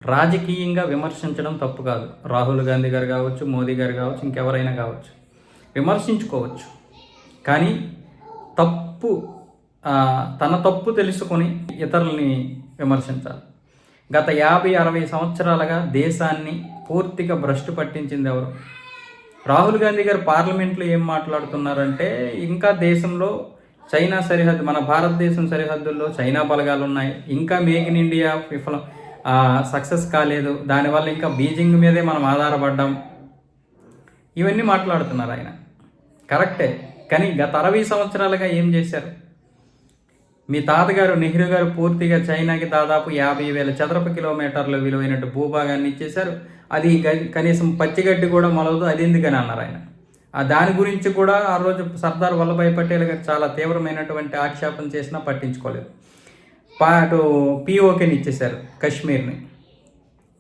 రాజకీయంగా విమర్శించడం తప్పు కాదు. రాహుల్ గాంధీ గారు కావచ్చు, మోదీ గారు కావచ్చు, ఇంకెవరైనా కావచ్చు. విమర్శించుకోవచ్చు. కానీ తప్పు తన తప్పు తెలుసుకొని ఇతరులని విమర్శించాలి. గత 50-60 సంవత్సరాలుగా దేశాన్ని పూర్తిగా భ్రష్టు పట్టించింది ఎవరు? రాహుల్ గాంధీ గారు పార్లమెంట్లో ఏం మాట్లాడుతున్నారంటే, ఇంకా దేశంలో చైనా సరిహద్దు, మన భారతదేశం సరిహద్దుల్లో చైనా బలగాలు ఉన్నాయి, ఇంకా మేక్ ఇన్ ఇండియా సక్సెస్ కాలేదు, దానివల్ల ఇంకా బీజింగ్ మీదే మనం ఆధారపడ్డాం, ఇవన్నీ మాట్లాడుతున్నారు ఆయన. కరెక్టే. కానీ గత 60 సంవత్సరాలుగా ఏం చేశారు? మీ తాతగారు నెహ్రూ గారు పూర్తిగా చైనాకి దాదాపు 50,000 చదరపు కిలోమీటర్ల విలువైనట్టు భూభాగాన్ని ఇచ్చేశారు. అది కనీసం పచ్చిగడ్డి కూడా మొలవదు, అది ఎందుకని అన్నారు ఆయన. దాని గురించి కూడా ఆ రోజు సర్దార్ వల్లభాయ్ పటేల్ గారు చాలా తీవ్రమైనటువంటి ఆక్షేపణ చేసినా పట్టించుకోలేదు. అటు పిఓకేని ఇచ్చేశారు కాశ్మీర్ని.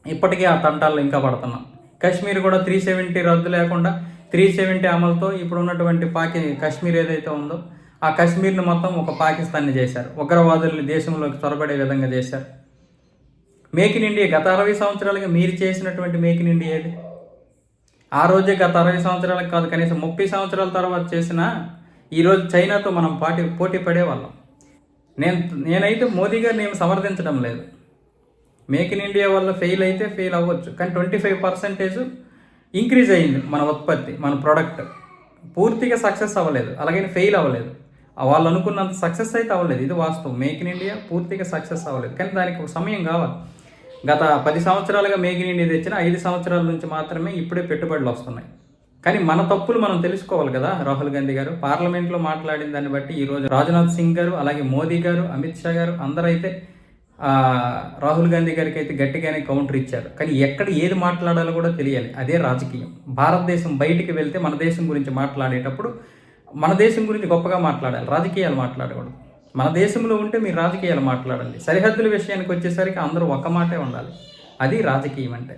ఇప్పటికీ ఆ తంటాల్లో ఇంకా పడుతున్నాం. కాశ్మీర్ కూడా 370 రద్దు లేకుండా 370 అమలుతో ఇప్పుడు ఉన్నటువంటి కాశ్మీర్ ఏదైతే ఉందో ఆ కాశ్మీర్ని మొత్తం ఒక పాకిస్తాన్ని చేశారు. ఉగ్రవాదుల్ని దేశంలోకి చొరబడే విధంగా చేశారు. మేక్ ఇన్ ఇండియా గత 60 సంవత్సరాలుగా మీరు చేసినటువంటి మేక్ ఇన్ ఇండియా ఏది? ఆ రోజే గత 60 సంవత్సరాలకు కాదు, కనీసం 30 సంవత్సరాల తర్వాత చేసినా ఈరోజు చైనాతో మనం పోటీ పడేవాళ్ళం. నేనైతే మోదీ గారిని ఏమి సమర్థించడం లేదు. మేక్ ఇన్ ఇండియా వల్ల ఫెయిల్ అయితే ఫెయిల్ అవ్వచ్చు, కానీ 25% ఇంక్రీజ్ అయ్యింది మన ఉత్పత్తి, మన ప్రోడక్ట్. పూర్తిగా సక్సెస్ అవ్వలేదు, అలాగని ఫెయిల్ అవ్వలేదు. వాళ్ళు అనుకున్నంత సక్సెస్ అయితే అవ్వలేదు, ఇది వాస్తవం. మేక్ ఇన్ ఇండియా పూర్తిగా సక్సెస్ అవ్వలేదు, కానీ దానికి ఒక సమయం కావాలి. గత 10 సంవత్సరాలుగా మేక్ ఇన్ ఇండియా తెచ్చిన 5 సంవత్సరాల నుంచి మాత్రమే ఇప్పుడే పెట్టుబడులు వస్తున్నాయి. కానీ మన తప్పులు మనం తెలుసుకోవాలి కదా. రాహుల్ గాంధీ గారు పార్లమెంట్లో మాట్లాడిన దాన్ని బట్టి ఈరోజు రాజ్నాథ్ సింగ్ గారు, అలాగే మోదీ గారు, అమిత్ షా గారు అందరూ అయితే రాహుల్ గాంధీ గారికి అయితే గట్టిగానే కౌంటర్ ఇచ్చారు. కానీ ఎక్కడ ఏది మాట్లాడాలో కూడా తెలియాలి, అదే రాజకీయం. భారతదేశం బయటికి వెళ్తే మన దేశం గురించి మాట్లాడేటప్పుడు మన దేశం గురించి గొప్పగా మాట్లాడాలి, రాజకీయాలు మాట్లాడకూడదు. మన దేశంలో ఉంటే మీరు రాజకీయాలు మాట్లాడండి. సరిహద్దుల విషయానికి వచ్చేసరికి అందరూ ఒక మాటే ఉండాలి, అది రాజకీయం అంటే.